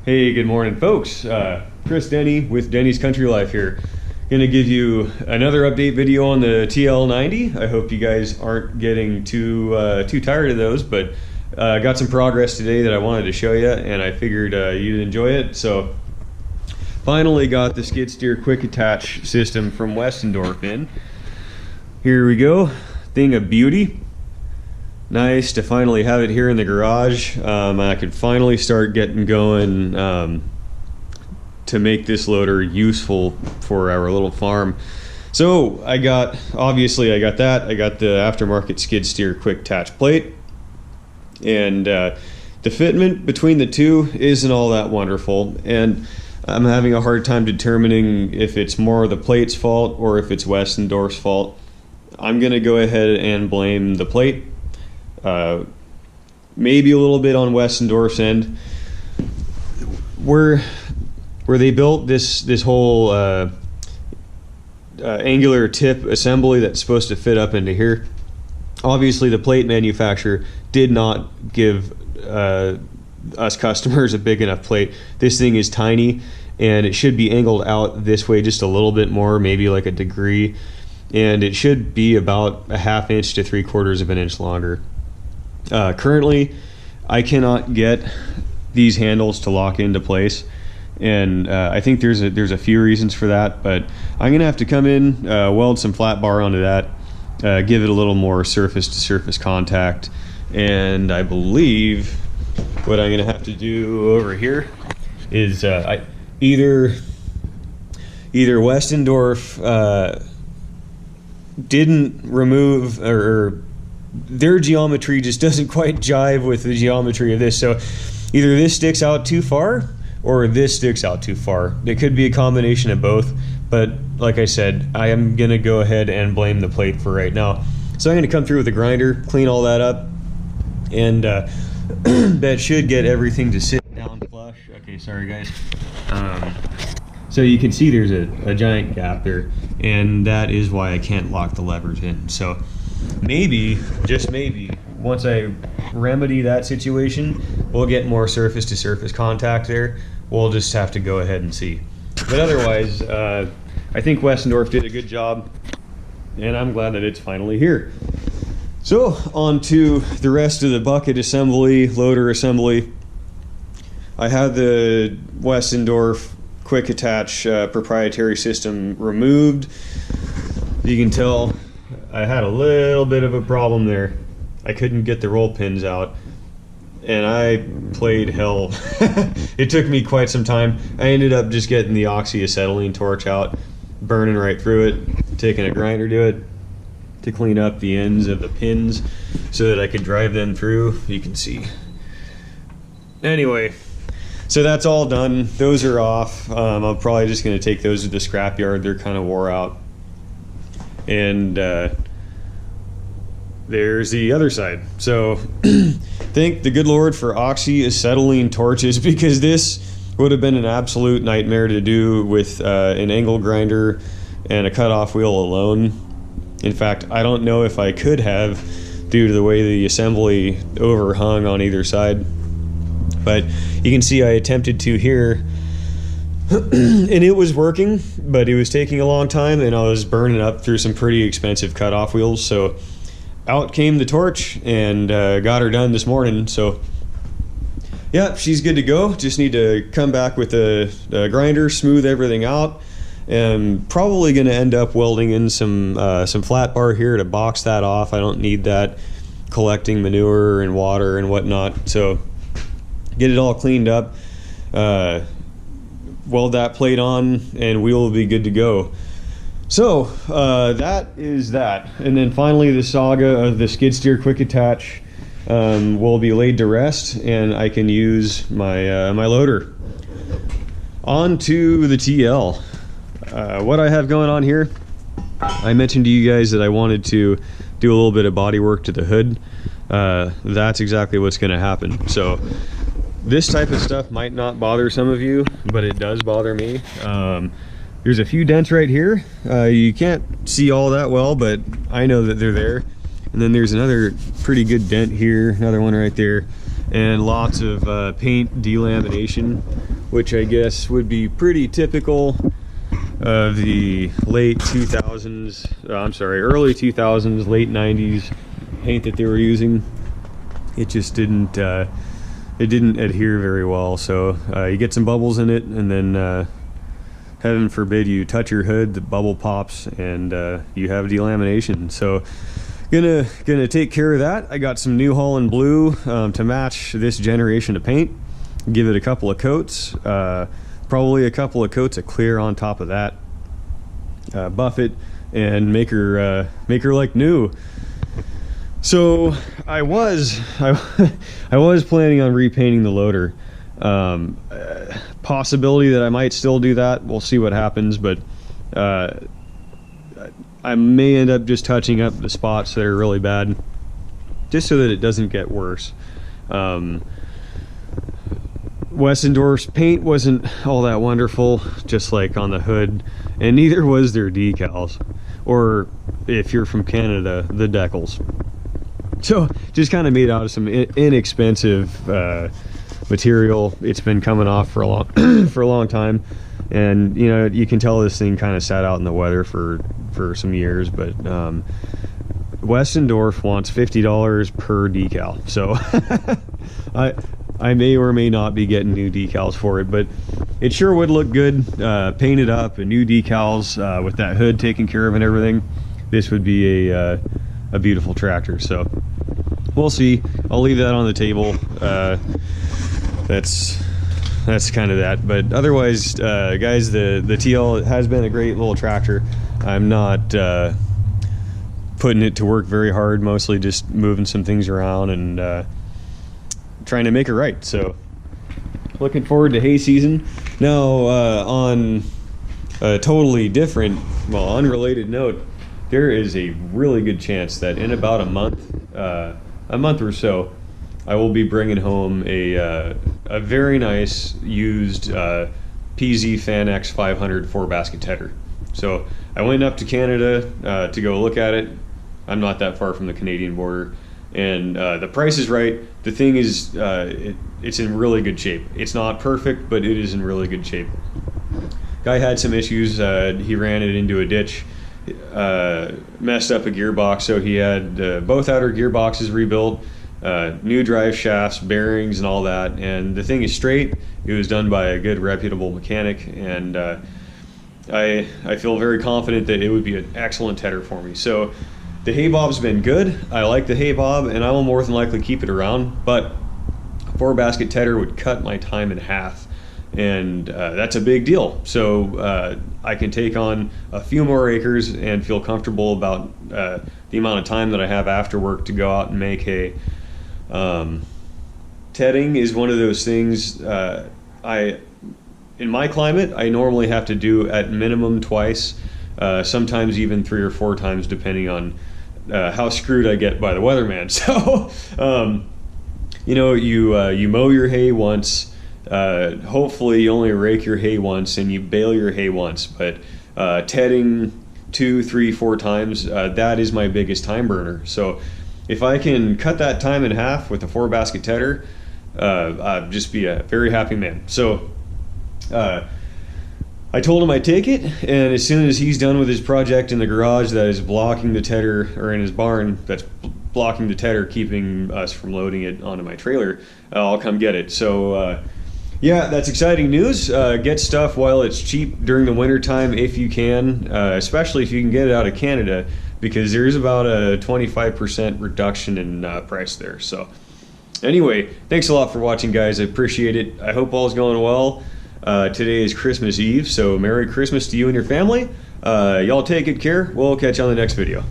Hey, good morning, folks. Chris Denny with Denny's Country Life here. Gonna give you another update video on the TL90. I hope you guys aren't getting too tired of those, but got some progress today that I wanted to show you, and I figured you'd enjoy it. So, finally got the skid steer quick attach system from Westendorf in. Here we go. Thing of beauty. Nice to finally have it here in the garage. I could finally start getting going to make this loader useful for our little farm. So obviously I got that. I got the aftermarket skid steer quick attach plate, and the fitment between the two isn't all that wonderful, and I'm having a hard time determining if it's more the plate's fault or if it's Westendorf's fault. I'm gonna go ahead and blame the plate. Maybe a little bit on Westendorf's end, where they built this whole angular tip assembly that's supposed to fit up into here. Obviously, the plate manufacturer did not give us customers a big enough plate. This thing is tiny, and it should be angled out this way just a little bit more, maybe like a degree, and it should be about a 1/2 inch to 3/4 of an inch longer. Currently, I cannot get these handles to lock into place, and I think there's a few reasons for that, but I'm gonna have to come in, weld some flat bar onto that, give it a little more surface to surface contact, and I believe what I'm gonna have to do over here is either Westendorf didn't remove, or their geometry just doesn't quite jive with the geometry of this. So either this sticks out too far or this sticks out too far. It could be a combination of both, but like I said, I am gonna go ahead and blame the plate for right now. So I'm gonna come through with a grinder, clean all that up, and that should get everything to sit down flush. Okay, sorry guys. So you can see there's a giant gap there, and that is why I can't lock the levers in. So maybe, just maybe, once I remedy that situation, we'll get more surface to surface contact there. We'll just have to go ahead and see. But otherwise, I think Westendorf did a good job, and I'm glad that it's finally here. So on to the rest of the bucket assembly, loader assembly. I have the Westendorf quick attach proprietary system removed. You can tell I had a little bit of a problem there. I couldn't get the roll pins out, and I played hell. It took me quite some time. I ended up just getting the oxyacetylene torch out, burning right through it, taking a grinder to it to clean up the ends of the pins so that I could drive them through. You can see. Anyway, so that's all done. Those are off. I'm probably just going to take those to the scrapyard. They're kind of wore out. And there's the other side. So thank the good Lord for oxyacetylene torches, because this would have been an absolute nightmare to do with an angle grinder and a cutoff wheel alone. In fact, I don't know if I could have, due to the way the assembly overhung on either side. But you can see I attempted to here, and it was working, but it was taking a long time, and I was burning up through some pretty expensive cutoff wheels. So out came the torch, and got her done this morning. So yeah, she's good to go. Just need to come back with a grinder, smooth everything out, and probably going to end up welding in some flat bar here to box that off. I don't need that collecting manure and water and whatnot. So get it all cleaned up, weld that plate on, and we will be good to go. So that is that. And then finally, the saga of the skid steer quick attach will be laid to rest, and I can use my my loader. On to the TL. What I have going on here, I mentioned to you guys that I wanted to do a little bit of body work to the hood. That's exactly what's going to happen. So this type of stuff might not bother some of you, but it does bother me. There's a few dents right here. You can't see all that well, but I know that they're there. And then there's another pretty good dent here, another one right there, and lots of paint delamination which I guess would be pretty typical of the late 2000s, early 2000s, late 90s paint that they were using. It just didn't adhere very well. So you get some bubbles in it, and then heaven forbid you touch your hood, the bubble pops, and you have delamination. So gonna take care of that. I got some New Holland blue to match this generation of paint. Give it a couple of coats, probably a couple of coats of clear on top of that. Buff it and make her like new. So I was planning on repainting the loader. Possibility that I might still do that. We'll see what happens, but I may end up just touching up the spots that are really bad, just so that it doesn't get worse. Westendorf's paint wasn't all that wonderful, just like on the hood, and neither was their decals, or if you're from Canada, the decals. So just kind of made out of some inexpensive material. It's been coming off for a long time, and you know, you can tell this thing kind of sat out in the weather for some years. But Westendorf wants $50 per decal, so I may or may not be getting new decals for it, but it sure would look good painted up and new decals with that hood taken care of and everything. This would be a beautiful tractor. So we'll see. I'll leave that on the table. That's kind of that. But otherwise, guys, the TL has been a great little tractor. I'm not putting it to work very hard, mostly just moving some things around and trying to make it right. So looking forward to hay season. Now on a totally different, well, unrelated note, there is a really good chance that in about a month or so, I will be bringing home a very nice used PZ Fan X 500 4-basket tedder. So I went up to Canada to go look at it. I'm not that far from the Canadian border, and the price is right. The thing is, it's in really good shape. It's not perfect, but it is in really good shape. Guy had some issues. He ran it into a ditch, messed up a gearbox, so he had both outer gearboxes rebuilt, new drive shafts, bearings, and all that. And the thing is straight. It was done by a good, reputable mechanic, and I feel very confident that it would be an excellent tedder for me. So the hay bob's been good. I like the hay bob, and I will more than likely keep it around, but a 4-basket tedder would cut my time in half, and that's a big deal. So I can take on a few more acres and feel comfortable about the amount of time that I have after work to go out and make hay. Tedding is one of those things in my climate, I normally have to do at minimum twice, sometimes even 3 or 4 times, depending on how screwed I get by the weatherman. So, you know, you mow your hay once, hopefully you only rake your hay once, and you bale your hay once, but tedding 2, 3, 4 times, that is my biggest time burner. So if I can cut that time in half with a 4-basket tedder, I'd just be a very happy man. So I told him I'd take it, and as soon as he's done with his project in the garage that is blocking the tedder, or in his barn that's blocking the tedder, keeping us from loading it onto my trailer, I'll come get it. So yeah, that's exciting news. Get stuff while it's cheap during the winter time if you can, especially if you can get it out of Canada, because there's about a 25% reduction in price there. So anyway, thanks a lot for watching, guys. I appreciate it. I hope all's going well. Today is Christmas Eve, so Merry Christmas to you and your family. Y'all take good care. We'll catch you on the next video.